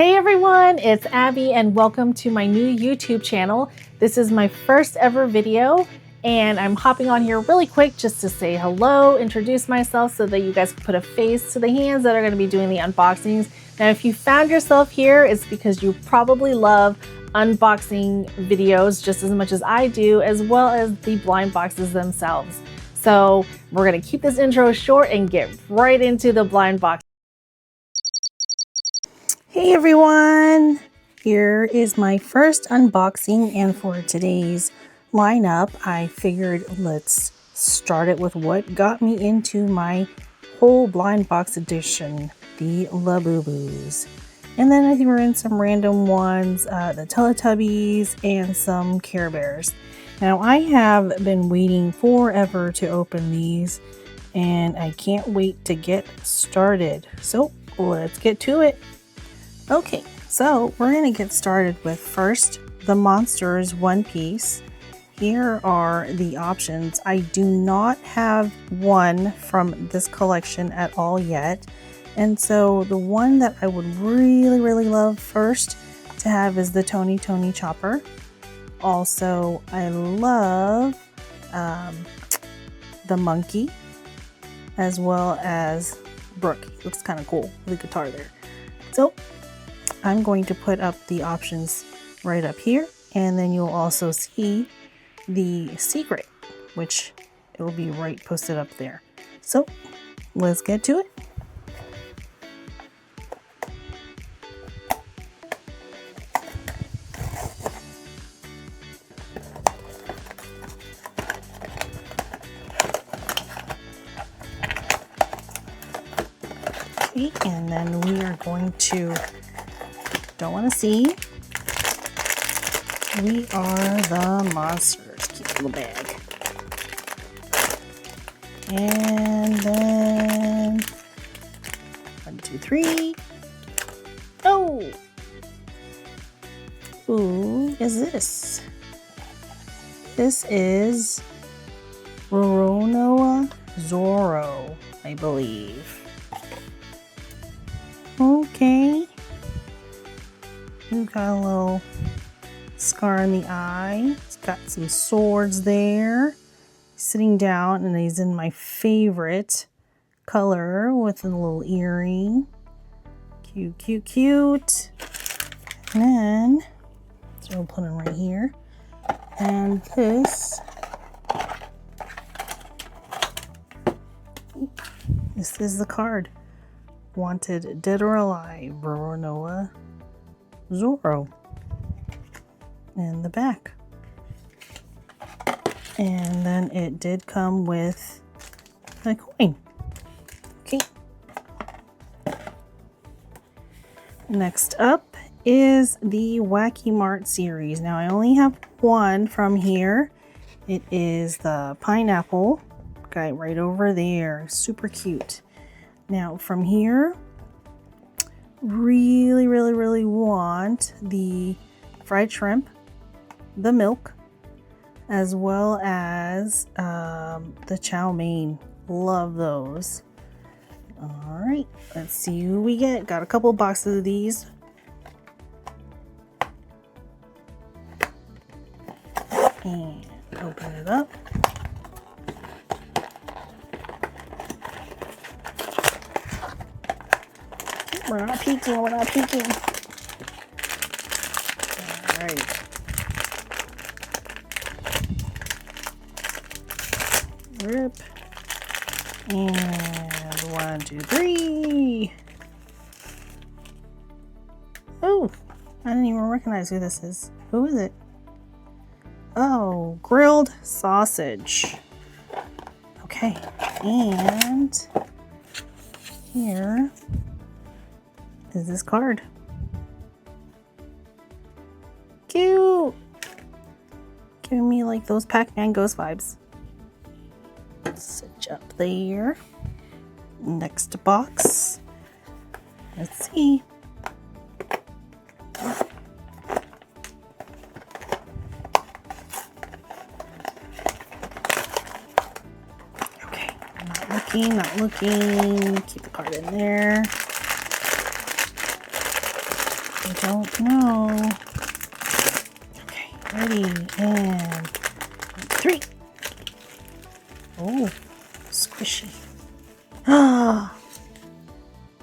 Hey everyone, it's Abby and welcome to my new YouTube channel. This is my first ever video and I'm hopping on here really quick just to say hello, introduce myself so that you guys can put a face to the hands that are going to be doing the unboxings. Now if you found yourself here, it's because you probably love unboxing videos just as much as I do, as well as the blind boxes themselves. So we're going to keep this intro short and get right into the blind box. Hey everyone, here is my first unboxing, and for today's lineup I figured let's start it with what got me into my whole blind box edition, the Labubu's. And then I threw in some random ones, the Teletubbies and some Care Bears. Now I have been waiting forever to open these and I can't wait to get started. So let's get to it. Okay, so we're going to get started with first the Monsters One Piece. Here are the options. I do not have one from this collection at all yet. And so the one that I would really love first to have is the Tony Chopper. Also, I love the Monkey, as well as Brook. He looks kind of cool with the guitar there. So I'm going to put up the options right up here, and then you'll also see the secret, which it will be right posted up there. So let's get to it. Okay, and then we are going to, don't want to see, we are the monsters. Keep it in the bag. And then 1, 2, 3. Oh, who is this? This is Roronoa Zoro, I believe. Okay. We've got a little scar in the eye. He's got some swords there. He's sitting down and he's in my favorite color with a little earring. Cute. And then, so we'll put him right here. And this is the card. Wanted, dead or alive, Roronoa Zoro. And the back. And then it did come with a coin. Okay. Next up is the Wacky Mart series. Now I only have one from here. It is the pineapple guy right over there. Super cute. Now from here, really want the fried shrimp, the milk, as well as the chow mein. Love those. All right, let's see who we get. Got a couple boxes of these. And open it up. We're not peeking. All right. Rip. And 1, 2, 3. Oh, I didn't even recognize who this is. Who is it? Oh, grilled sausage. Okay, and here is this card. Cute. Giving me like those Pac-Man Ghost vibes. Sit up there. Next box. Let's see. Okay, not looking. Keep the card in there. I don't know. Okay, ready, and 3. Oh, squishy. Ah.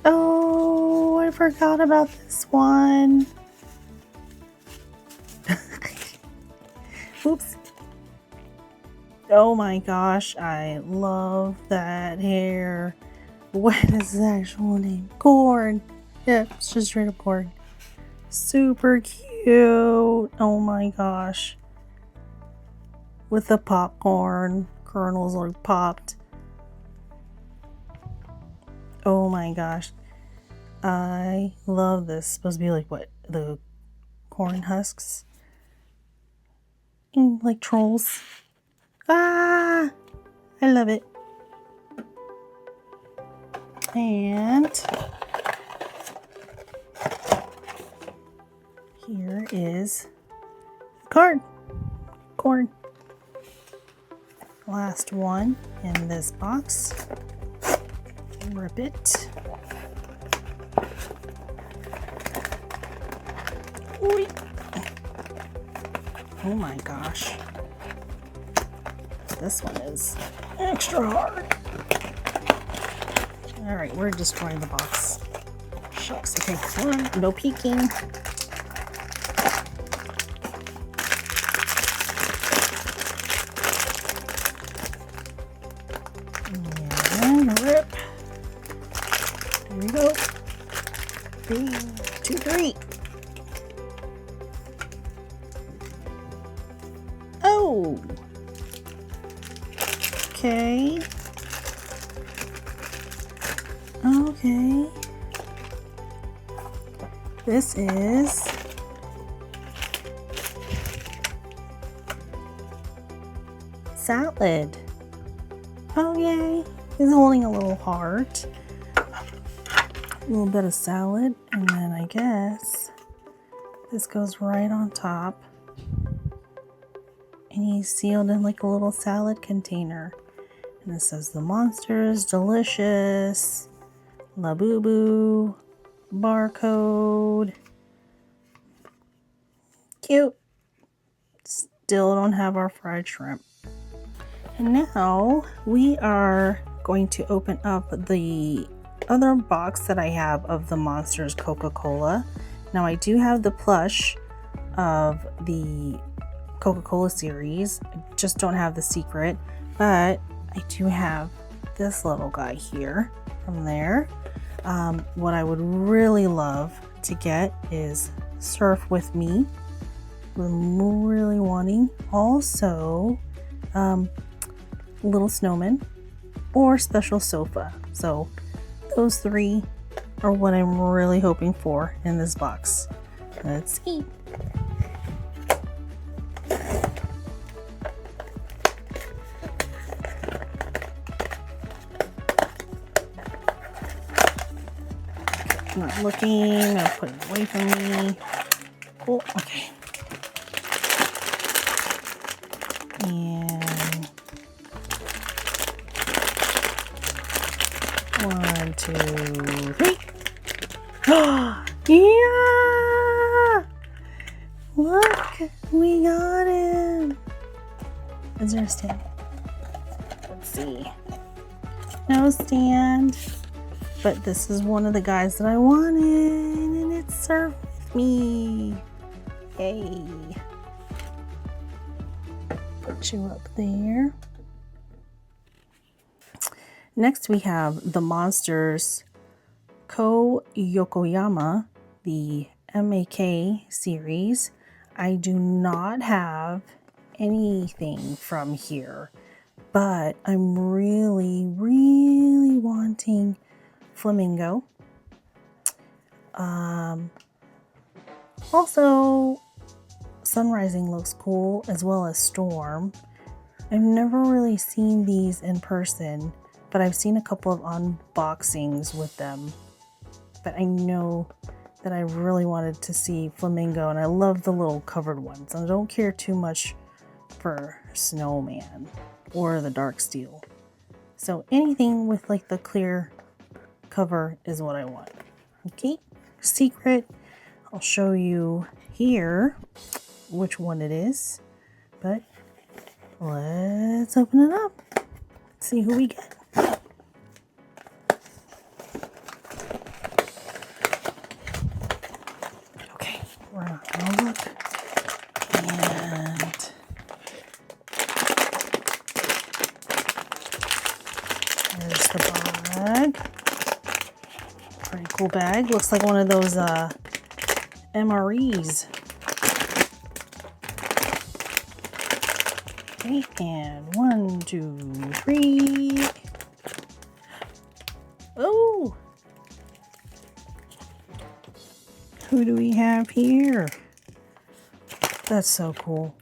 Oh, I forgot about this one. Oops. Oh my gosh, I love that hair. What is his actual name? Corn. Yeah, it's just straight up corn. Super cute. Oh my gosh. With the popcorn kernels like popped. Oh my gosh. I love this. It's supposed to be like what? The corn husks? Like trolls. Ah! I love it. And here is the card. Corn. Last one in this box. Rip it. Oy. Oh my gosh. This one is extra hard. Alright, we're destroying the box. Shucks. Okay, come on. No peeking. And rip. Here we go. 3, 2, 3. Oh. Okay. Okay. This is salad. Oh yay. He's holding a little heart. A little bit of salad, and then I guess this goes right on top. And he's sealed in like a little salad container. And it says the monsters, delicious, La Boo Boo, barcode. Cute. Still don't have our fried shrimp. And now we are going to open up the other box that I have of the Monsters Coca-Cola. Now I do have the plush of the Coca-Cola series. I just don't have the secret, but I do have this little guy here from there. What I would really love to get is Surf With Me. I'm really wanting also Little Snowman or Special Sofa. So those 3 are what I'm really hoping for in this box. Let's see. I'm not looking. I'll put it away from me. Cool. Okay. And 1, 2, 3. Yeah! Look, we got him. Is there a stand? Let's see. No stand. But this is one of the guys that I wanted, and it's Surf With Me. Yay. Put you up there. Next we have the Monsters Ko Yokoyama, the MAK series. I do not have anything from here, but I'm really wanting Flamingo. Also, Sunrising looks cool, as well as Storm. I've never really seen these in person, but I've seen a couple of unboxings with them. But I know that I really wanted to see Flamingo, and I love the little covered ones. I don't care too much for Snowman or the Dark Steel. So anything with like the clear cover is what I want. Okay, secret. I'll show you here which one it is, but let's open it up. Let's see who we get. Okay, we're not gonna look. And there's the bag. Pretty cool bag. Looks like one of those MREs. Okay, and 1, 2, 3. Oh! Who do we have here? That's so cool.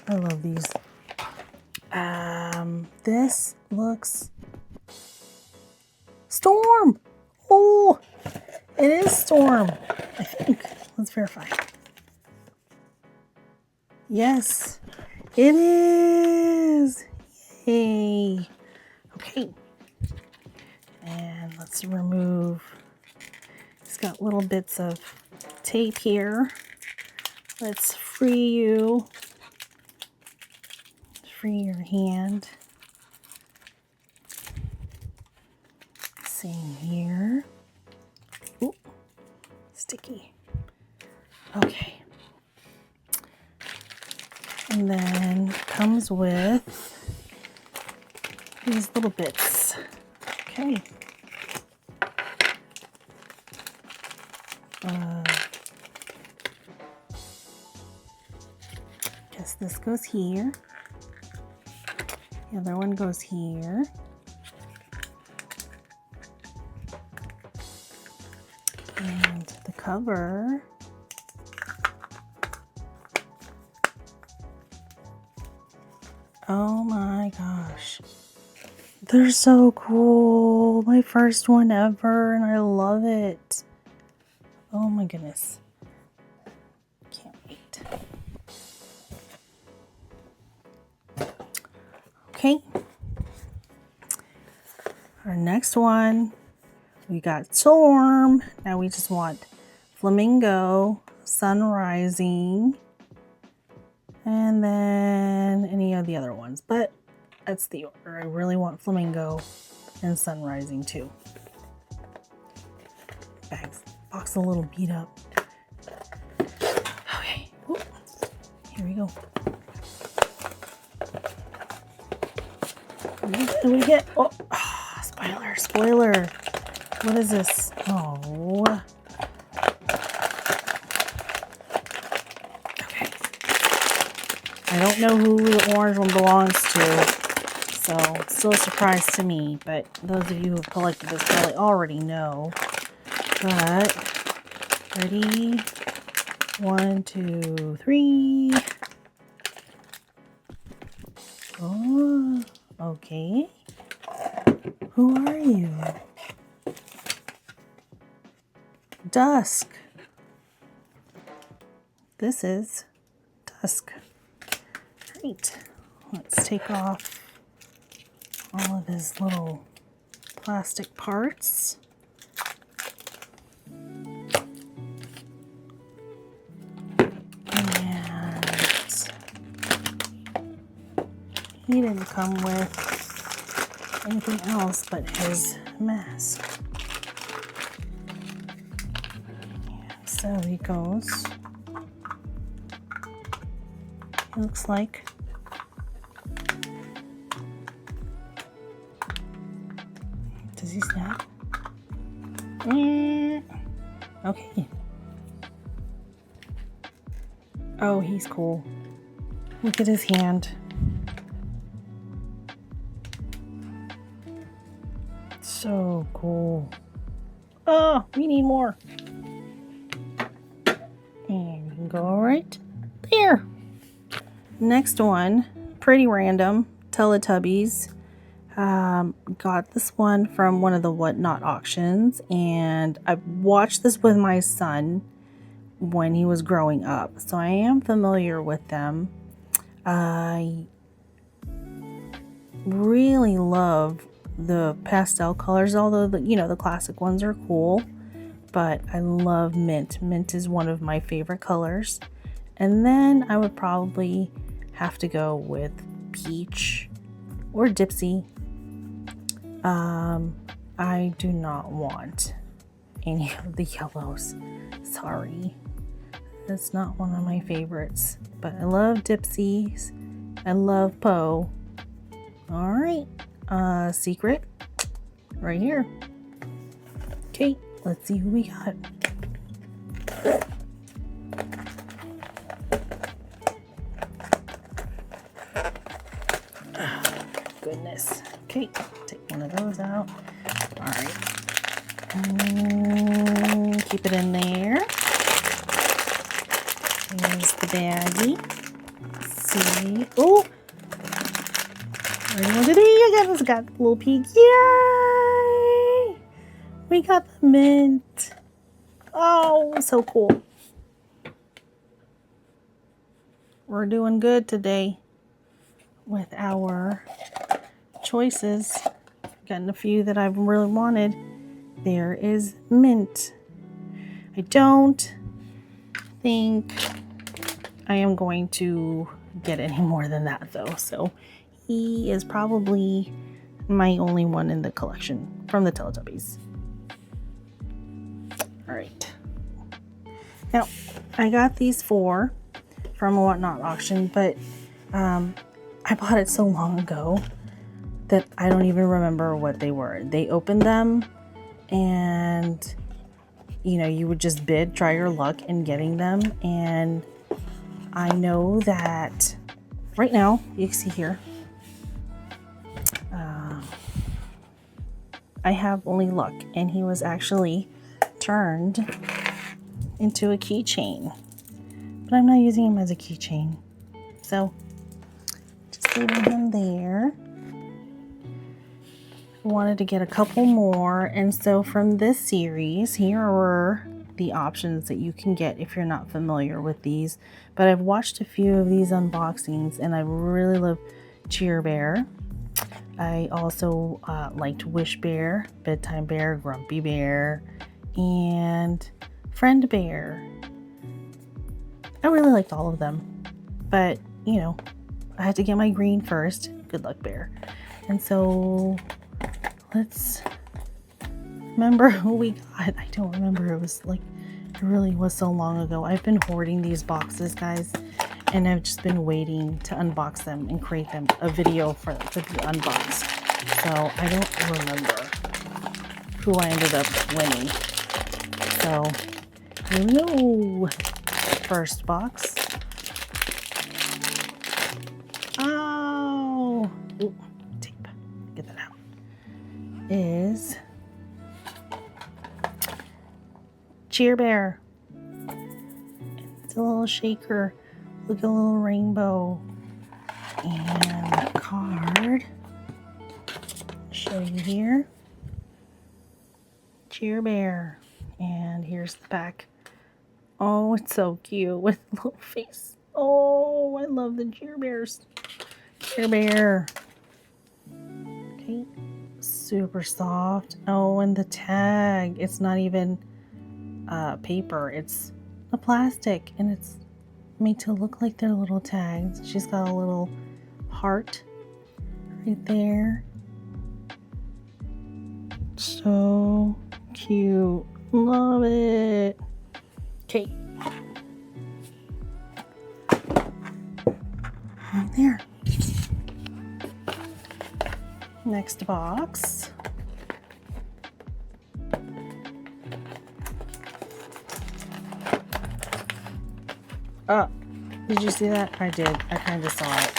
I love these. This looks Storm. Oh, it is Storm. I think. Let's verify. Yes, it is. Yay. Okay. And let's remove. It's got little bits of tape here. Let's free you. Free your hand. Same here. Ooh, sticky. Okay. And then it comes with these little bits. Okay. Guess this goes here. The other one goes here. And the cover. Oh my gosh. They're so cool. My first one ever, and I love it. Oh my goodness. Can't wait. Okay. Our next one, we got Storm. Now we just want Flamingo, Sun Rising, and then any of the other ones. But that's the order. I really want Flamingo and Sun Rising too. Box a little beat up. Okay. Whoop. Here we go. What do we get? Oh, spoiler. What is this? Oh. Okay. I don't know who the orange one belongs to, so it's still a surprise to me, but those of you who have collected this probably already know. But, ready? 1, 2, 3. Oh, okay. Who are you? Dusk. This is Dusk. Great. Let's take off all of his little plastic parts. He didn't come with anything else but his mask. So he goes. It looks like. Does he snap? Okay. Oh, he's cool. Look at his hand. So cool. Oh, we need more. And we can go right there. Next one, pretty random, Teletubbies. Got this one from one of the Whatnot auctions, and I watched this with my son when he was growing up, so I am familiar with them. I really love the pastel colors, although the classic ones are cool. but I love mint. Mint is one of my favorite colors. And then I would probably have to go with peach or Dipsy. I do not want any of the yellows. Sorry. That's not one of my favorites. But I love Dipsies. I love Poe. Alright. Secret. Right here. Okay, let's see who we got. Goodness. Okay, take one of those out. All right. Keep it in there. Here's the baggie. Let's see. Oh! Ready, 1, 2, 3. I got a little peek. Yay! We got the mint. Oh, so cool. We're doing good today with our choices. Gotten a few that I've really wanted. There is mint. I don't think I am going to get any more than that though. So he is probably my only one in the collection from the Teletubbies. All right. Now I got these 4 from a Whatnot auction, but I bought it so long ago that I don't even remember what they were. They opened them and, you know, you would just bid, try your luck in getting them. And I know that right now, you can see here, I have only luck. And he was actually turned into a keychain. But I'm not using him as a keychain. So, just leaving him there. Wanted to get a couple more, and so from this series here are the options that you can get if you're not familiar with these, but I've watched a few of these unboxings and I really love Cheer Bear. I also liked Wish Bear, Bedtime Bear, Grumpy Bear, and Friend Bear. I really liked all of them, but you know, I had to get my green first. Good Luck Bear. And so let's remember who we got. I don't remember. It was like, it really was so long ago. I've been hoarding these boxes, guys, and I've just been waiting to unbox them and create them a video for to be unboxed. So I don't remember who I ended up winning. So here we go. First box. Oh, ooh, tape. Get that out. Is Cheer Bear. It's a little shaker. Look at a little rainbow. And a card. Show you here. Cheer Bear. And here's the back. Oh, it's so cute with a little face. Oh, I love the Cheer Bears. Cheer Bear. Okay. Super soft. Oh, and the tag. It's not even paper. It's a plastic, and it's made to look like their little tags. She's got a little heart right there. So cute. Love it. Okay. Right there. Next box. Oh, did you see that? I did. I kind of saw it.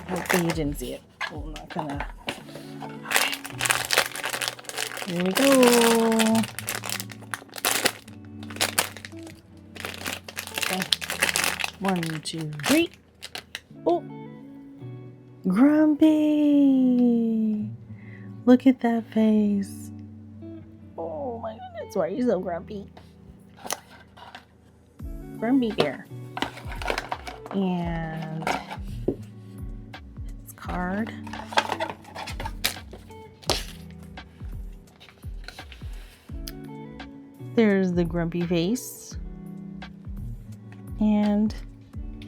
Hopefully you didn't see it. I'm not gonna. Here we go. Okay. 1, 2, 3. Oh, Grumpy. Look at that face. Oh my goodness, why are you so grumpy? Grumpy Bear. And its card. There's the grumpy face and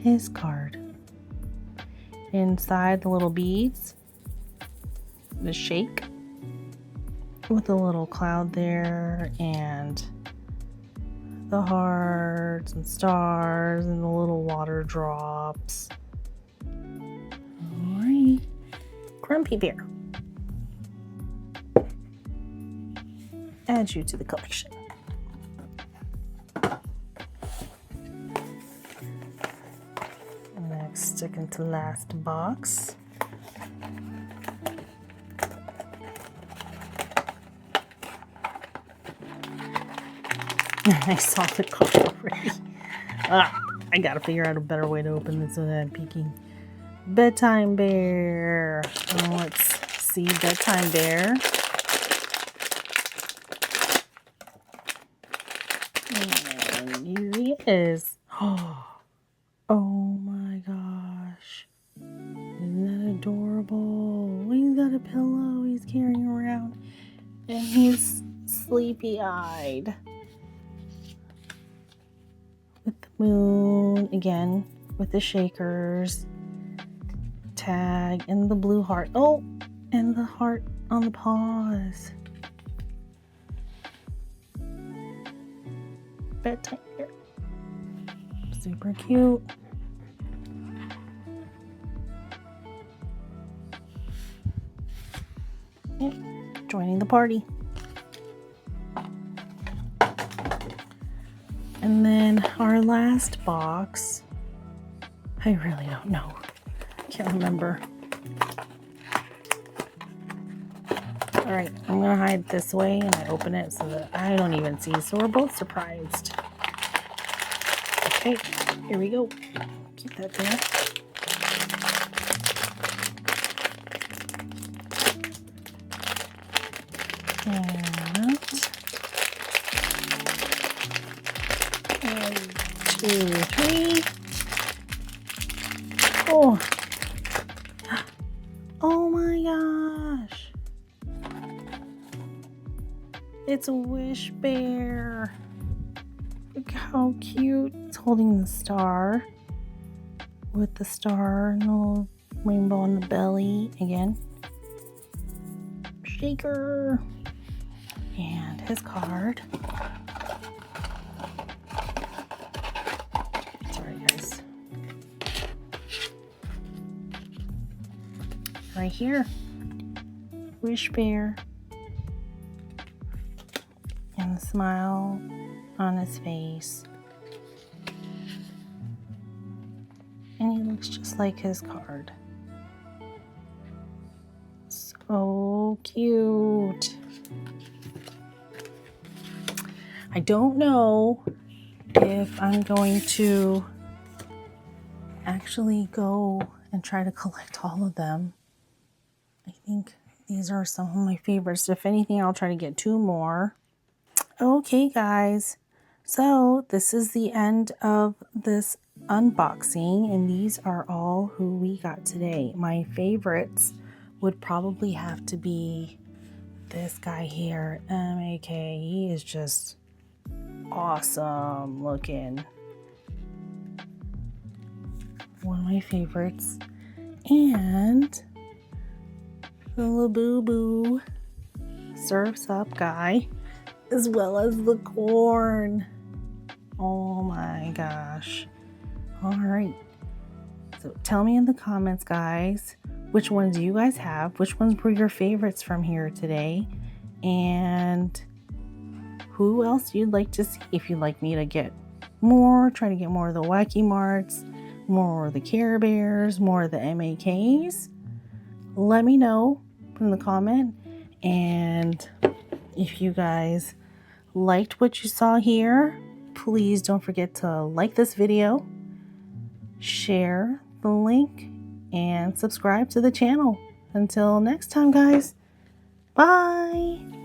his card. Inside the little beads, the shake with a little cloud there, and the hearts and stars and the little water drops. All right, Grumpy Bear. Add you to the collection. Next, sticking to last box. I saw the card already. I gotta figure out a better way to open this without peeking. Bedtime Bear. Oh, let's see Bedtime Bear. And here he is. Oh my gosh. Isn't that adorable? He's got a pillow he's carrying around. And he's sleepy-eyed. With the moon, again, with the shakers, tag, and the blue heart. Oh, and the heart on the paws. Bedtime Bear. Super cute. Yeah, joining the party. And then our last box, I really don't know. Can't remember. All right, I'm gonna hide this way and I open it so that I don't even see, so we're both surprised. Okay, here we go. Keep that there. And 1, 2, 3. Oh. Oh my gosh. It's a Wish Bear. Look how cute. It's holding the star. With the star and the little rainbow on the belly. Again. Shaker. And his card. Sorry, guys. Right here. Wish Bear. And the smile on his face. And he looks just like his card. So cute. I don't know if I'm going to actually go and try to collect all of them. I think these are some of my favorites. If anything, I'll try to get 2 more. Okay, guys. So this is the end of this unboxing, and these are all who we got today. My favorites would probably have to be this guy here, MAK. He is just awesome looking. One of my favorites. And the Labubu Surf's Up guy, as well as the corn. Oh my gosh. All right. So tell me in the comments, guys, which ones you guys have, which ones were your favorites from here today, and who else you'd like to see. If you'd like me to get more, try to get more of the Wacky Marts, more of the Care Bears, more of the MAKs, let me know in the comment. And if you guys liked what you saw here, please don't forget to like this video, share the link, and subscribe to the channel. Until next time, guys, bye.